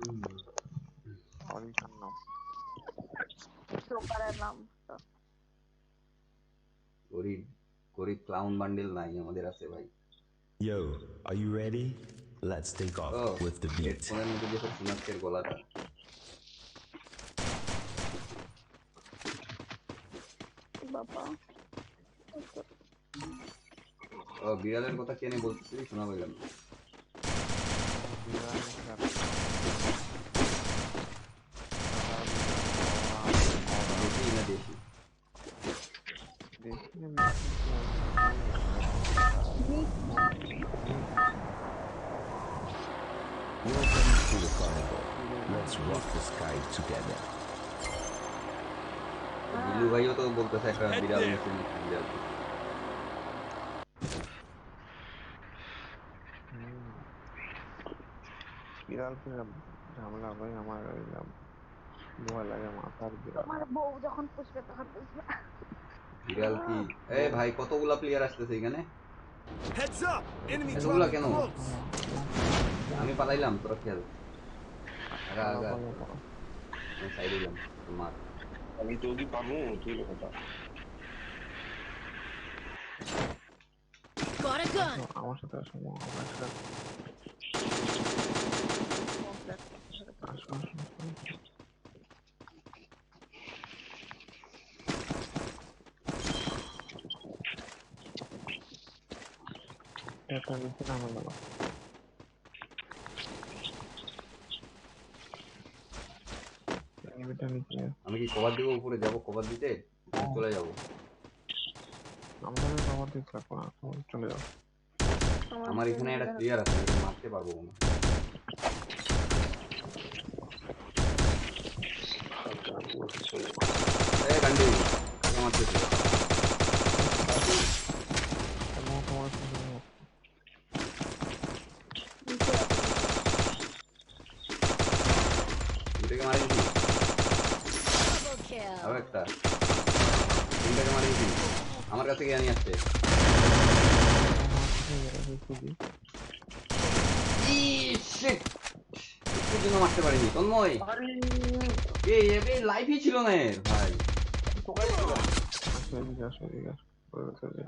Original নাম সুপারের নাম তো গরিব গরিব ক্লাউন বান্ডেল নাই আমাদের আছে ভাই। Yo, are you ready? Let's take off O with the beat. হেডফোনের মধ্যে যে শোনাচ্ছে গলাটা। বাবা ও বিড়ালের কথা কেনে বলতেছিলি শোনা পাইলাম না। দেশি না দেশি? Welcome to the carnival. Let's rock the sky together. Bilu ভাইও তো বলতেছে একটা বিড়াল নিচে নাকি বিড়াল। বিড়াল ফিরাম ঝামেলা ভাই আমার ভয় লাগে মাথার বিড়াল। তোমার বউ যখন পুষবে তখন বুঝবে। বিড়াল কি এ ভাই কতগুলা প্লেয়ার আসতেছে এখানে? Heads up! Enemy এতগুলা dropping কেন? close. আমি পালাইলাম তোরা খেল। আগা আগা পালা পালা। আমি সাইডে যাম তোমার। আমি তো ওদি পাবো তুই কথা Got a gun. আমার সাথে আসো আমার সাথে আসো আসো এটা নিচে নামে গেল এনিমিটা নিচে আমি কি কভার দিব উপরে যাব কভার দিতে চলে যাব? আমাদের খবর দিতে লাগবে না তুমি চলে যাও আমার এখানে একটা প্লেয়ার আছে আমি মারতে পারবো না। এ গান্ডু কাকে মারতেছে? এবং তোমার সাথে দুটাকে মারি দিছি Double kill. আরো একটা তিনটাকে মারি দিছি আমার কাছে কে নিয়ে আসছে? একটুর জন্য মারতে পারিনি তন্ময়। এই এবে লাইভই ছিল না এর ভাই।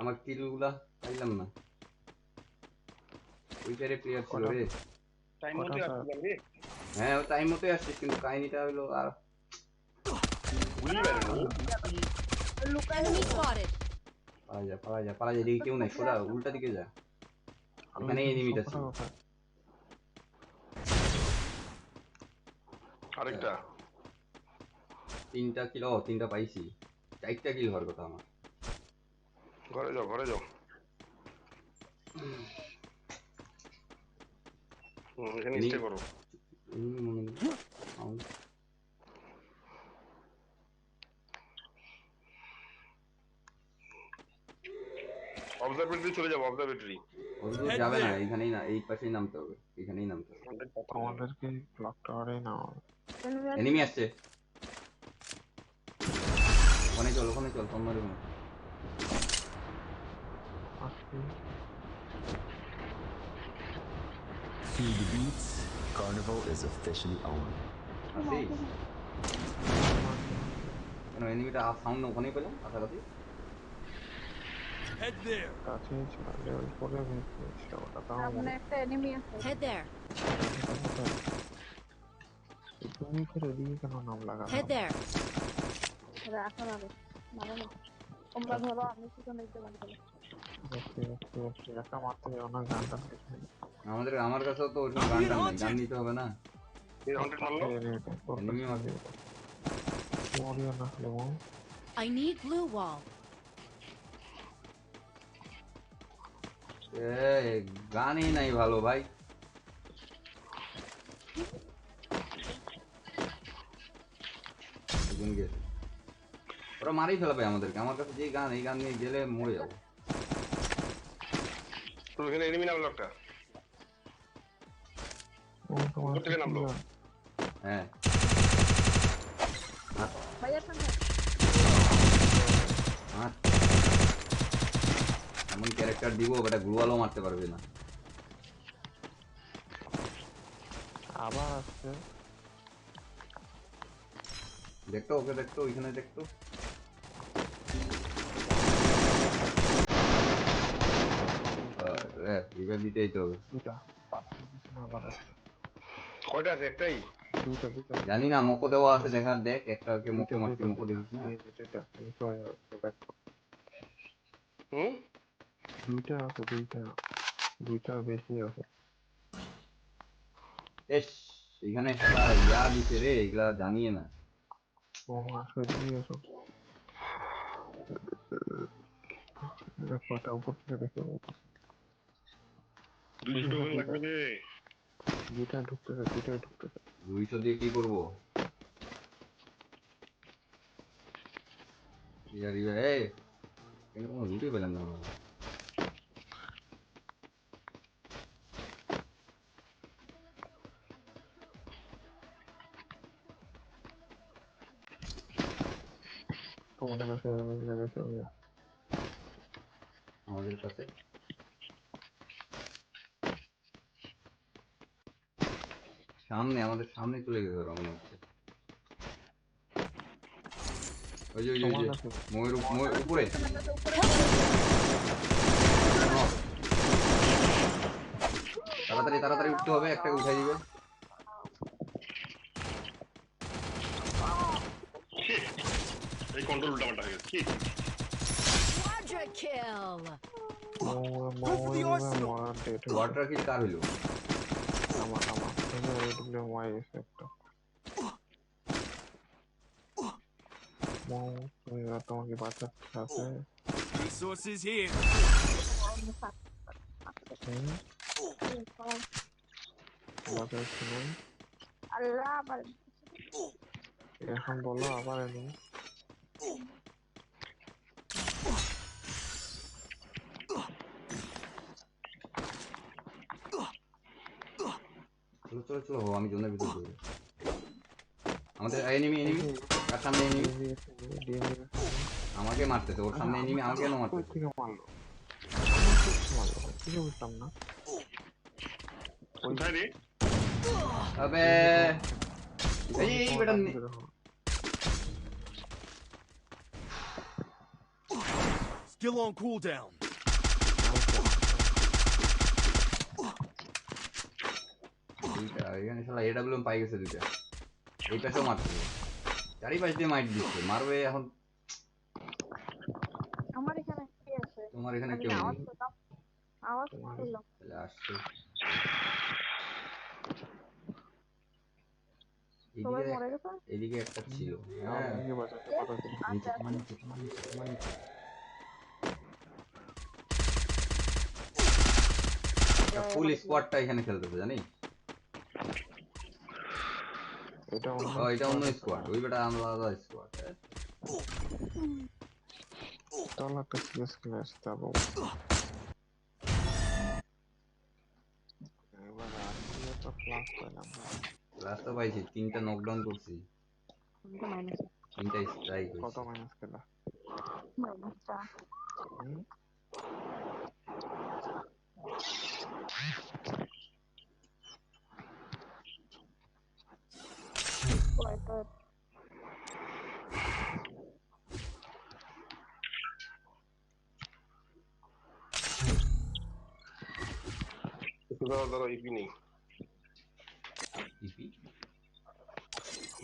আমার কিলগুলা পাইলাম না। ওই সাইডে প্লেয়ার ছিল রে। টাইম মতো আসছিলাম রে হ্যাঁ ও টাইম মতোই আসছিস কিন্তু কাহিনীটা হলো আর বুঝলি পারিনি Enemy spotted. পালা যা এদিকে কেউ নাই সোজা উল্টা দিকে যা এখানে এনিমিটা ছিল। আরেকটা তিনটা কিল তিনটা পাইছি চারটা কিল হওয়ার কথা আমার। ঘরে যাও এখানে স্টে করো অবজারভেটরি চলে যাবো অবজারভেটরি ওদূর যাবে না এইখানেই না এই পাশেই নামতে হবে এখানেই নামতে হবে। আমাদেরকে ব্লক টাওয়ারে না এনিমি আসছে ওখানে চল তোমার ওখানে আসলে Feel the beats. Carnival is officially on. আসি কেন এনিমিটা সাউন্ড ওখানেই পেলাম কাছাকাছি। Head there. কাছেই ছিল লেভেল 4 এ ভেঙেছিল ওটা তাও সামনে একটা এনিমি আছে। Head there. তুমি করে দিয়ে কেন নাম লাগা Head there. রাখা যাবে মানে না তোমরা ধরো আমি কিছু নিতে পারি একটা মারতে যাও না গানটা আমার কাছেও তো ওরকম গানটা নাই গান নিতে হবে না। এই 100 মারলো এনিমি মারবে মরিও না lemon I need blue wall. গানই নাই ভালো ভাই। ওরা মারি ফেলাবে আমাদেরকে আমার কাছে যে গান এই গান নিয়ে গেলে মরে যাবো। তো এখানে এনিমি নামলো একটা উপর থেকে নামলো হ্যাঁ ভাইয়া সামনে এমন ক্যারেক্টার দিব বেটা গ্লুয়ালও মারতে পারবে না। আবার আসছে দেখতো ওকে দেখতো ওইখানে দেখতো রিভাইভ দিতেই তো হবে দুটা পাথরের পিছনে আবার একটা কয়টা আছে? একটাই? দুটা দুটা জানি না মোকো দেওয়া আছে দেখার দেখ একটাকে মুখে দুটা মারছি দুটা মুখো দেখিস না এই যে দুটা এই চলে যাচ্ছে back করো। হুম? দুইটা আছে দুইটা বেশি আছে এস এখানে একটা ইয়া দিছে রে এগুলা জানিয়ে না ও আসলে দিয়ে এসো কথা উপর থেকে দেখে 200 টোকেন লাগবে রে। দুইটা ঢুকতেছে 200 দিয়ে কি করবো ইয়ার ইয়া এই এখানে কোনো লুটই পেলাম না আমরা। তোমাদের কাছে লেগেছে আমাদের কাছে আমাদের সামনে চলে গেছে ওরা মনে হচ্ছে ওই যে তোমার কাছে ময়ূর উপরে তাড়াতাড়ি উঠতে হবে একটাকে উঠাই দিবে এই কন্ট্রোল উল্টাপাল্টা হয়ে গেছে। Shit! Quadra kill. মরার ডেট ওয়াটার কিল কার হইলো আমার ওয়াই এসে একটা তোমাকে বাঁচাতে আছে Resources here. বাঁচাচ্ছি না আল্লাহ আবার এখন বলো আবার এনে চলো আমি জোনের ভিতর ঢুকবো আমাদের এনিমি কার সামনে এনিমি আমাকে মারতেছে ওর সামনে এনিমি আমাকে কেন মারতেছে থেকে মারলো কি বুঝতাম না কোথায় রে? আবে এই বেটা Still on cooldown. এখানে শালা এডব্লিউএম পাই গেছে দুইটা এই পাশেও মারছে চারিপাশ দিয়ে মাইট দিচ্ছে মারবে এখন আমার এখানে কি আছে তোমার এখানে কেউ আওয়াজ নেই পেলাম আওয়াজ পেলাম তাহলে আসছে সবাই মরে গেছে এদিকে একটা ছিল হ্যাঁ বাঁচাতে পারো নিচে ফুল স্কোয়াডটা এখানে খেলতেছে জানিস এটা অন্য স্কোয়াড ওই বেটা আলাদা স্কোয়াড তাহলে একটা সিরিয়াস খেলে আসতে হবে এবার আসলে তো ক্লাস পেলাম রাস্তা পাইছি 3টা নকডাউন করছি 3টা স্ট্রাইক কত হইছে মাইনাস খেলা মাইনাসটা কয়টা ধরো ইপি নেই। ইপি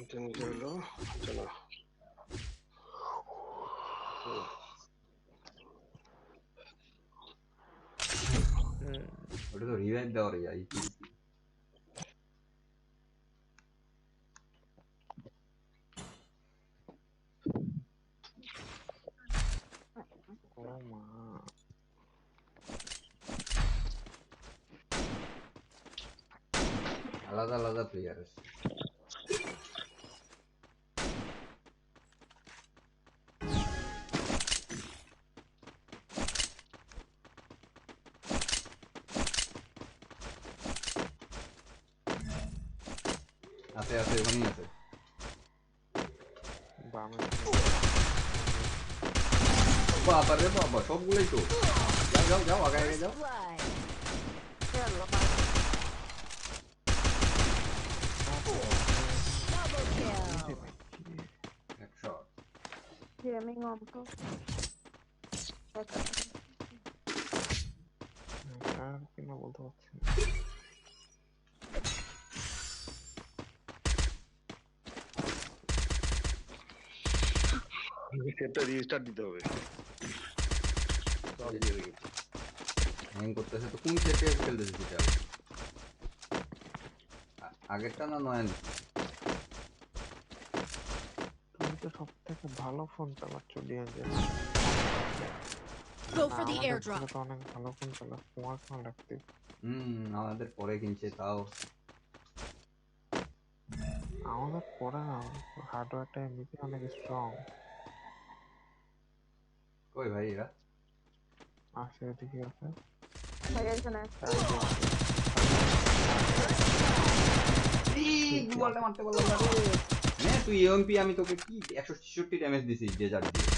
এটা নিচে হলো চলো ওটা তো রিভাইভ দেওয়ার ইপি ও মা আলাদা প্লেয়ার আছে ওখানেই আছে বামে বাবা রে বাবা সবগুলোই তো যাও আগে যাও Blood. Double kill. Gaming on তো আর কিনা বলতে পারছি না। সেটটা রিস্টার্ট দিতে হবে। সব দিয়ে দিবি। হ্যাং করতেছে তো কোন সেটে খেলতেছে সেটা আগেরটা না নয়ন তুমি তো সব থেকে ভালো phone চালাচ্ছ ডিএনজে। Go for the airdrop. তো অনেক ভালো ফোন চালাচ্ছ, তোমার ফোন রাখতে। আমাদের পরে কিনছে তাও আমাদের পরে না, হার্ডওয়্যারটা এমনিতে অনেক স্ট্রং কই ভাই এরা আছে, এদিকে আছে। হয়ে গেছে না বলটা মারতে বললাম না রে নে তুই এমপি আমি তোকে কি 166 ড্যামেজ দিছি ডেজার্ট দিয়ে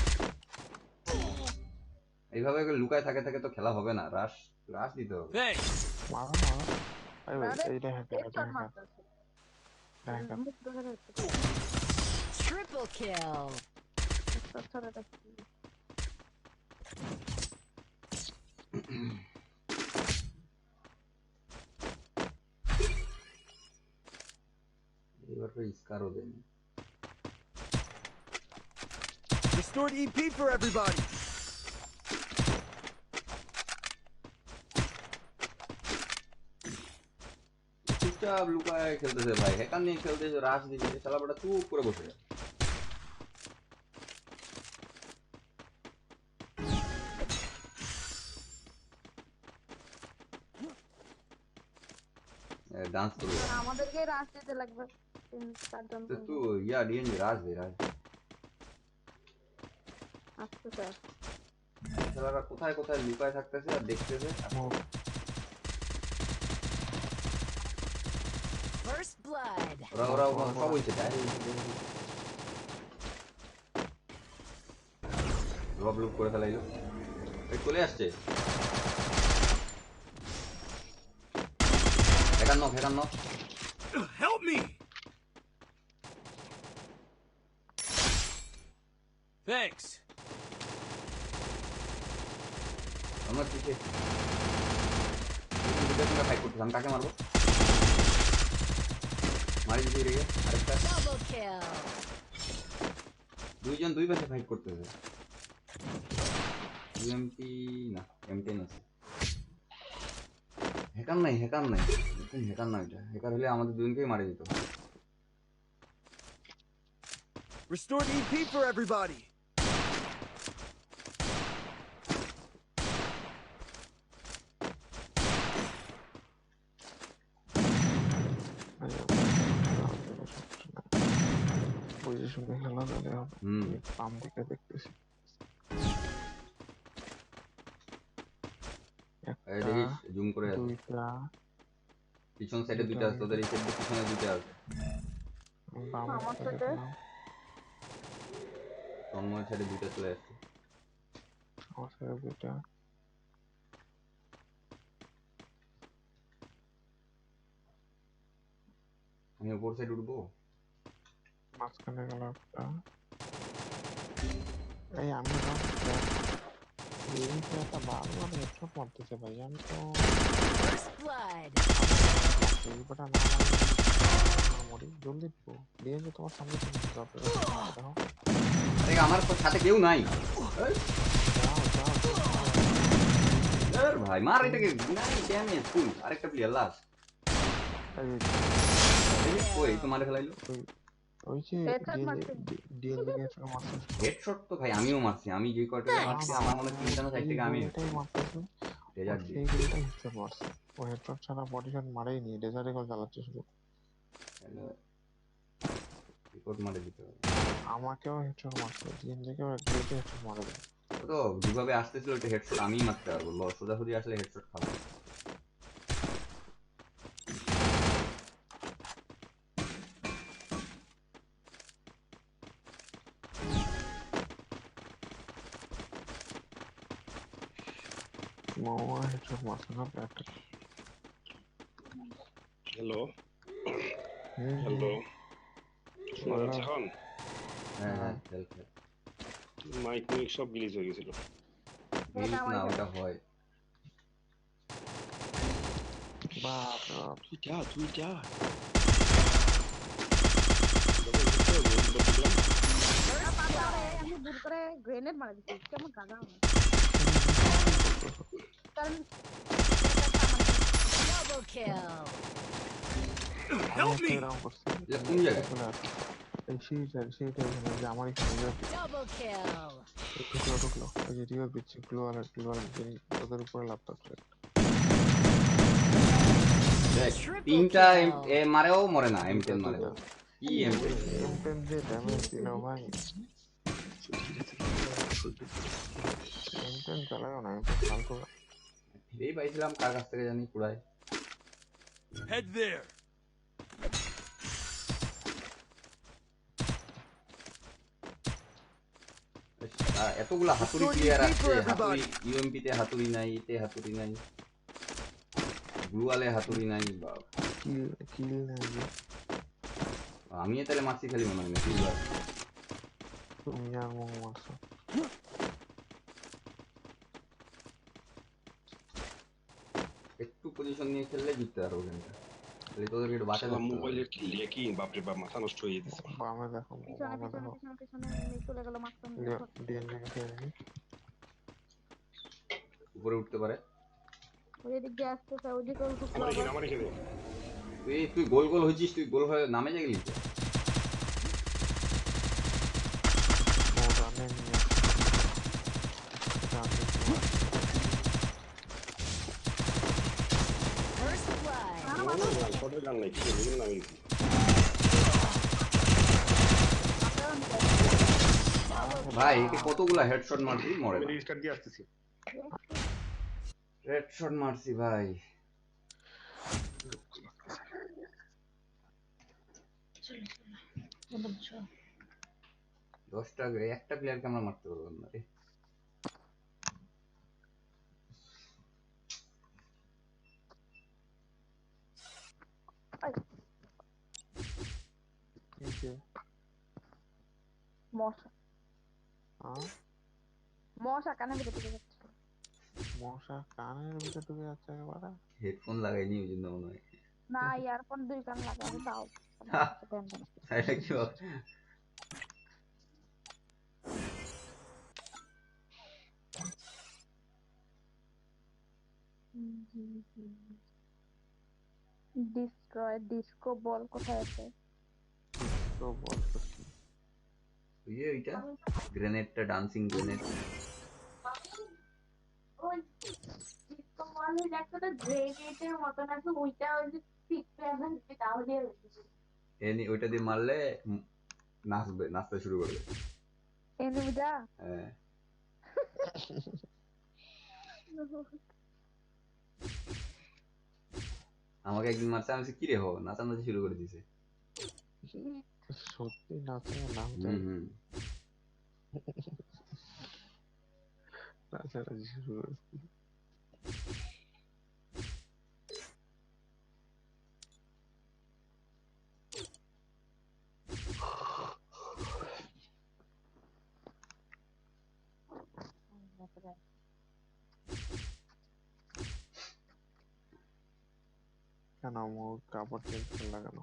এইভাবে লুকায় থাকে থাকে তো খেলা হবে না রাশ রাশ দিতে হবে Thanks. মারো মারো। এইটা হ্যাকার, এটা হেডশট হ্যাকার, মারতেছে হ্যাকার। মুখ ধরে রাখতে Triple kill. হেডশট ধরে রাখতে এবার তো ইসকারও দেন Restored EP for everybody. চুপচাপ লুকায় খেলতেছে ভাই হ্যাকার নিয়ে খেলতেছে রাশ দিচ্ছে শালা বড় চুপ করে বসে যায় ডান্স করে আমাদেরকে রাশ দিতে লাগবে 3-4 জন তো তুই ইয়া ডিএনজি রাশ দে রাশ আসতে স্যার শালারা কোথায় কোথায় লুকায় থাকতেছে আর দেখতেছে First blood. ওরা সব হইছে তাই রব লুক করে ফেলাইলো এই চলে আসছে হেকান্ন Help me. Thanks. আমার পিছে দুটো সঙ্গে ফাইট করতেছে আমি কাকে মারবো মারি দিতে রেগে আরেকটা Double kill. দুইজন দুই পাশে ফাইট করতেছে ইউএমপি না এম10 আছে হ্যাকার নাই এরকম হ্যাকার না এটা হ্যাকার হলে আমাদের দুজনকেই মারি দিত Restored EP for everybody. পজিশনে খেলা যাবে হবে। বাম দিকে দেখতেছি দেখিস জুম করে আছে দুইটা পিছন সাইডে দুইটা আছে তোদের এই সাইডে পিছনে দুইটা আছে বাম আমার সাইডে সাথে তন্ময় সাইডে দুইটা চলে আসছে আমার সাইডে দুইটা আমি উপর সাইড উঠবো মাঝখানে গেল একটা এই আমি একটা বারবার হেডশট মারতেছে ভাই আমি তো First blood. এইবারটা না মরি জলদি দিয়ে যে তোমার সামনে দেখো আরে আমার তো সাথে কেউ নাই ভাই মার এটাকে নাই ড্যামেজ ফুল আরেকটা প্লেয়ার লাস্ট ওই তো মারে ফেলাইলো ওই যে হেডশট তো ভাই আমিও মারছি আমি যে কয়টা মারছি আমার মনে তিনটা না সাইড থেকে আমি এটাই মারতেছি ডেজার্ট দিয়ে সেইগুলোটা হেডশট মারছে ও হেডশট ছাড়া বডি শট মারেই নি ডেজার্ট এগল চালাচ্ছে শুধু রিপোর্ট মারে দিতে হবে আমাকেও হেডশট মারছে জিএনজিকেও একদিকে হেডশট মারে দেয় ও তো যেভাবে আসতেছিল ওটা হেডশট আমিই মারতে পারবো সোজাসুজি আসলে হেডশট খাবো মামা হেডশট মারছে না ব্যাটে হ্যালো হ্যালো শোনা যাচ্ছে এখন হ্যাঁ খেল মাইক মাইক সব গ্লিচ হয়ে গেছিল। মিলিস না ওটা হয়। বাপ রে বাপ। তুই যা আমি ভুল করে গ্রেনেড মারা দিচ্ছি কেমন গাগা আমার কারণ Double kill. Help me! গ্রাম করছি এটা কোন জায়গায়? চলে আসছে এই সেইটা এখানে যে আমার এখানে Double kill. ঢুকলো ওই যে রিভার দিচ্ছে গ্লোয়াল যিনি ওদের উপরে ল্যাপটপ দেখ Triple তিনটা kill. এ মারেও মরে না M10 মারে কি M10 এমটেন যে ড্যামেজ দিল ভাই এমটেন চালাও না এমটেন ফালতু ফিরেই পাইছিলাম কার কাছ থেকে জানি পুরাই। Head there. এতগুলা হাতুড়ি প্লেয়ার আছে, হাতুড়ি ইউএমপি তে হাতুড়ি নাই, এতে হাতুড়ি নাই, গ্লুয়ালে হাতুড়ি নাই। কিল নাই আমি তাহলে মারছি খালি মনে হয় না সিলভার। তুমি আর মো মারছো একটু পজিশন নিয়ে খেললে জিততে পারবো ওখানটা, তাহলে তোদেরকে একটু বাঁচা করতে হবে। মোবাইলের কি লেকি বাপরে বাপ মাথা নষ্ট হয়ে যেতেছে। বামে দেখো পিছনে বামে পিছনে দেখো পিছনে পিছনে এমনি চলে গেল মাস্টার ডিএনএ খেয়ে উপরে উঠতে পারে। ওই দিক দিয়ে আসতেছে ওইদিকে ঢুকলো আমার এখানে তুই গোল গোল হয়েছিস, তুই গোল হয়ে নামে যা গেলি তো। রানে নিয়ে First blood. ছোট গান নাই কি বলবো না আমি ভাই একে কতগুলা হেডশট মারছি মরে না। রেজিস্টার দিয়ে আসতেছি। হেডশট মারছি ভাই। দশটা একটা প্লেয়ারকে আমরা মারতে পারলাম না রে। মশা মশা কানে ভিতরে ঢুকে যাচ্ছে মশা কানের ভিতরে ঢুকে যাচ্ছে একেবারে হেডফোন লাগাইনি ওই জন্য মনে হয়। না ইয়ারফোন দুই কান লাগাবো দাও এটা কি হবে? ডিস্ট্রয় ডিস্কো বল কোথায় আছে তো বল করছি ওইটা গ্রেনেডটা ডান্সিং গ্রেনেড। ওই ডিস্কো বলের একটা তো গ্রেনেডের মতন আছে ওইটা ওই যে পিকটা এখন দাও দিয়ে এনি ওইটা দিয়ে মারলে নাচবে, নাচতে শুরু করবে। এনিমিটা হ্যাঁ আমাকে একদিন মারছে, আমি বলছি, কি রে হো নাচানাচি শুরু করে দিছে। সত্যি নাচে নাচানাচি শুরু করে কেন মোর কাপড় চেঞ্জ করে লাগানো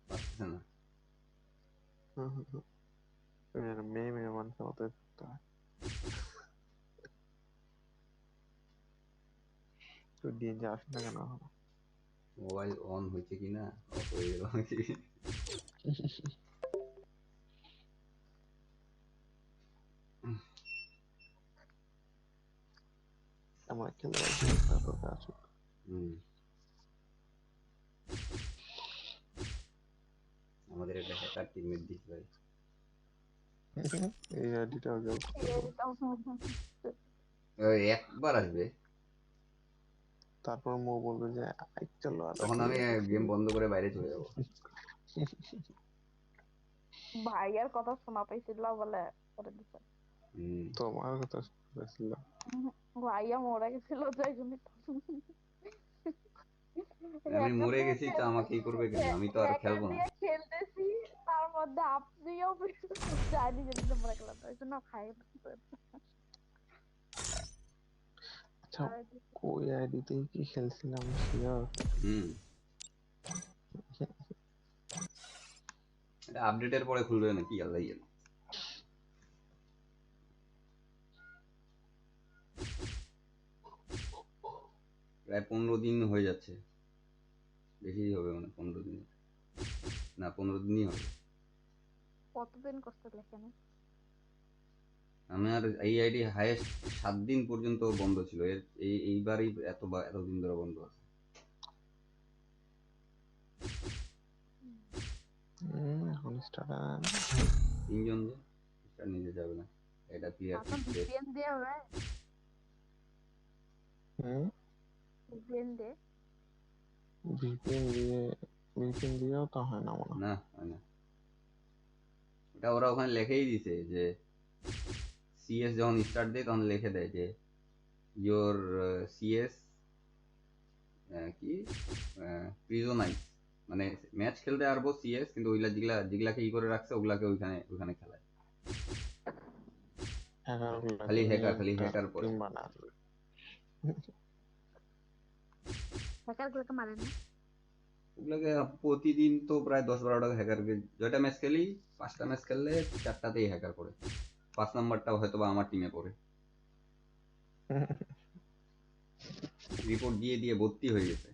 পারতেছে না। মেয়ে মেয়ে মানুষের মতো করতে হয় তো ডিএনজি আসে না কেন এখনো মোবাইল অন হয়েছে কিনা অফ হয়ে গেল নাকি। আমরা খেলে তারপর আসুক আমাদের একটা হ্যাকার টিমমেট দিস ভাই। এই আইডিটাও গেল একবার আসবে তারপর মো বলবে যে আই চলো তখন আমি গেম বন্ধ করে বাইরে চলে যাবো। ভাইয়ার কথা শোনা পাইছিল বলে করে দিছে তোমার কথা শুনছিল ভাইয়া মরে গেছিল তাই জন্য আমি মরে গেছি তো আমাকে কি করবে কেন, আমি তো আর খেলবো না। খেলতেছি তার মধ্যে আপনিও জানি যে তো মনে করলাম ওই জন্য খাই আচ্ছা কই আইডিতে কি খেলছিলাম শিওর? হুম, এটা আপডেটের পরে খুলবে না কি আল্লাহ জানে। প্রায় 15 দিন হয়ে যাচ্ছে, বেশি হবে মানে 15 দিন না, 15 দিনই হবে। কতদিন কষ্ট লেখেন? আমার এই আইডি হাইয়েস্ট 7 দিন পর্যন্ত বন্ধ ছিল, এইবারই এতদিন ধরে বন্ধ আছে। এখন স্টার্ট 3 জন যে স্টার নিতে যাবে না, এটা ক্লিয়ার এখন ভিপিএন দিয়ে হবে ভিপিএন দিয়ে ভিপিএন দিয়েও তো হয় না মনে হয়। না হয় না। এটা ওরা ওখানে লিখেই দিছে যে সিএস যখন স্টার্ট দেয় তখন লিখে দেয় যে ইয়োর সিএস কি প্রিজনাইজ, মানে ম্যাচ খেলতে পারবো সিএস, কিন্তু ওইগুলা যেগুলাকে ই করে রাখছে ওগুলাকে ওইখানে খেলায়। খালি হ্যাকার পরে হ্যাকারগুলোকে মারেন না? ওগুলাকে প্রতিদিন তো প্রায় 10-12টা হ্যাকারকে, যেটা ম্যাচ খেলি 5টা ম্যাচ খেললে 4টাতেই হ্যাকার পড়ে, 5 নাম্বারটাও হয়তো বা আমার টিমে পড়ে। রিপোর্ট দিয়ে দিয়ে ভর্তি হয়ে গেছে।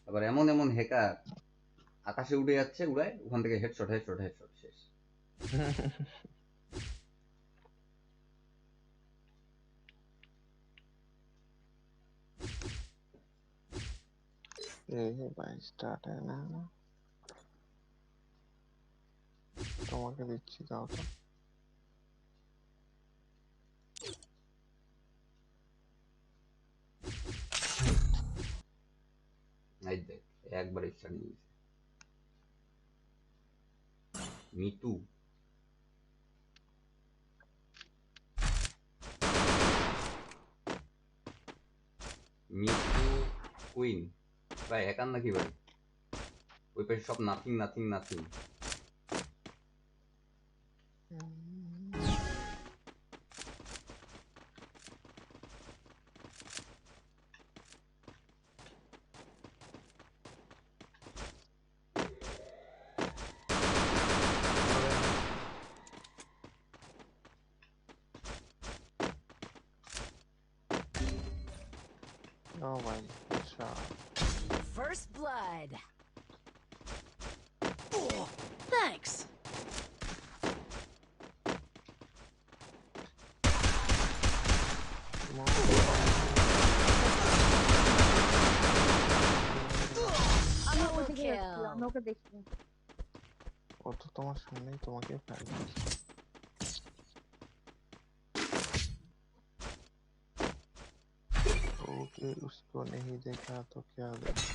আবার এমন এমন হ্যাকার আকাশে উড়ে যাচ্ছে, উড়ায় ওখান থেকে হেডশট শেষ। ভাই স্টার্ট হয় না, তোমাকে দিচ্ছি দাও তো। এই দেখ একবার স্টার্ট নিয়ে গেছে। মিতু কুইন ভাই হ্যাকার নাকি ভাই? ওই পাশে সব nothing. Oh my god. First blood. Oh, thanks. Double kill. আমি ওকে দেখি ও তো তোমার সামনেই তোমাকে ফাইল ओके उसको नहीं देखा तो क्या देखा?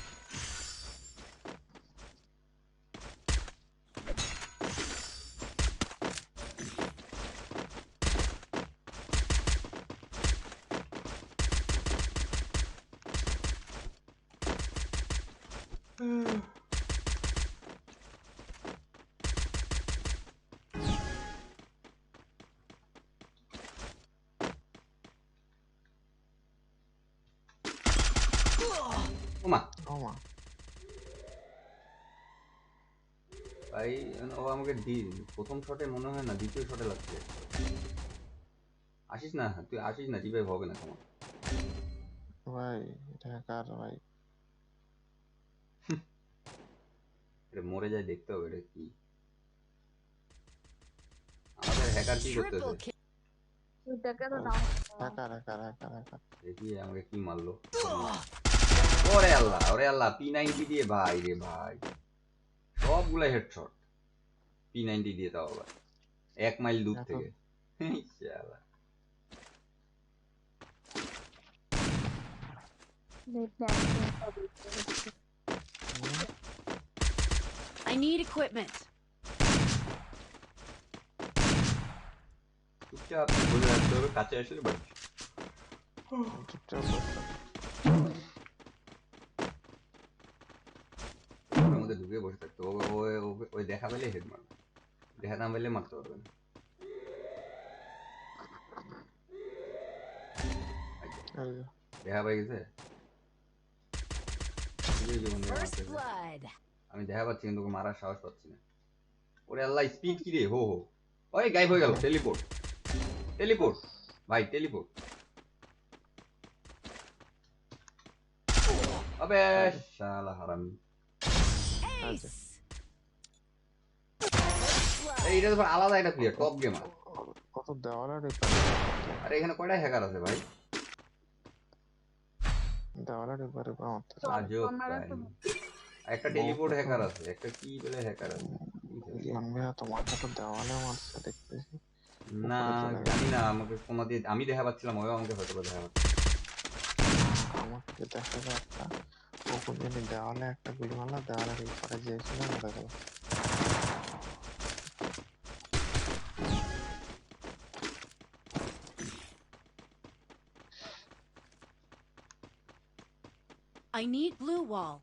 ওমা ওমা ভাই, ও আমাকে প্রথম শটে মনে হয় না, দ্বিতীয় শটে লাগছে। আসিস না, তুই আসিস না, রিভাইভ হবে না তোমার। ভাই এটা হ্যাকার ভাই। এটা মরে যায়, দেখতে হবে এটা কি। আমাদের হ্যাকার কি করতেছে? Triple kill. ওইটাকে তো নাও হ্যাকার দেখি আমাকে কি মারলো। ওরে আল্লাহ P90 দিয়ে ভাই রে ভাই, সবগুলা হেডশট P90 দিয়ে, তাও আবার 1 মাইল দূর থেকে। শালা I need equipment. চুপচাপ বলে রাখতে হবে, কাছে আসলে বাড়ি। চুপচাপ দেখা পেলে হেড মারবে, দেখা না পেলে মারতে পারবে না। এই যে, দেখা পাই গেছে। এই যে বন্ধু First মারতেছে। blood. আমি দেখা পাচ্ছি কিন্তু ওকে মারার সাহস পাচ্ছি না। ওরে আল্লাহ, স্পিড কি রে, হো হো। ওই গায়েব হয়ে গেল, টেলিপোর্ট টেলিপোর্ট ভাই, টেলিপোর্ট। আবে শালা হারামি। Ace. এই এটা তো আলাদা একটা প্লেয়ার, টপ গেমার। কত দেওয়ালে আরে এখানে কয়টা হ্যাকার আছে ভাই? দেওয়ালে রিপারে মারতে আজব আমার তো কাহিনী। একটা টেলিপোর্ট হ্যাকার আছে, একটা কি বলে হ্যাকার আছে। লাগবে, তোমাকে তো দেওয়ালে মারছে দেখতেছি। না উপরে চলে গেছে। জানি না, আমাকে কোনো দিয়ে আমি দেখা পাচ্ছিলাম, ওই আমাকে হয়তো বা দেখা পাচ্ছে। আমাকে দেখা যায় একটা ওপর দিয়ে দেওয়ালে একটা গুলি মারলা, দেওয়ালে রিপারে যেয়েছিল মরে গেল। I need blue wall.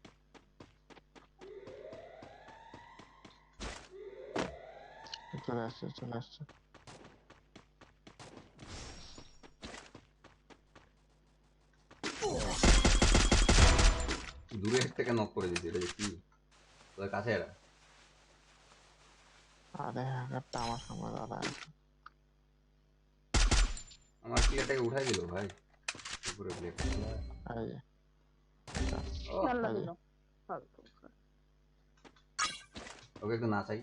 চলে আসছে চলে আসছে। দূরে থেকে নক করে দিচ্ছে, এটা যে কি তোদের কাছে এরা। আরে হ্যাকারটা আমার সামনে দাঁড়ায় আছে। আমার প্লেয়ারটাকে উঠাই দিল ভাই, উপরে প্লেয়ার। এই যে, ও আল্লাহ এই যে, দিল ফালতু। ওকে একটু নাচাই।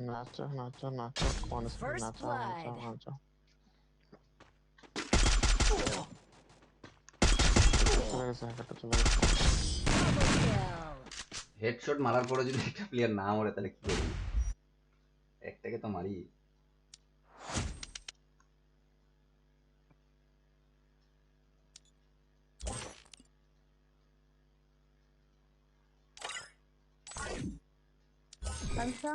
নাচো নাচো নাচো, কোন স্পিড First নাচো নাচো blood. নাচো। চলে গেছে হ্যাকারটা, চলে গেছে। Double kill. হেডশট মারার পরে যদি একটা প্লেয়ার না মরে তাহলে কি করবি? একটাকে তো মারি। আচ্ছা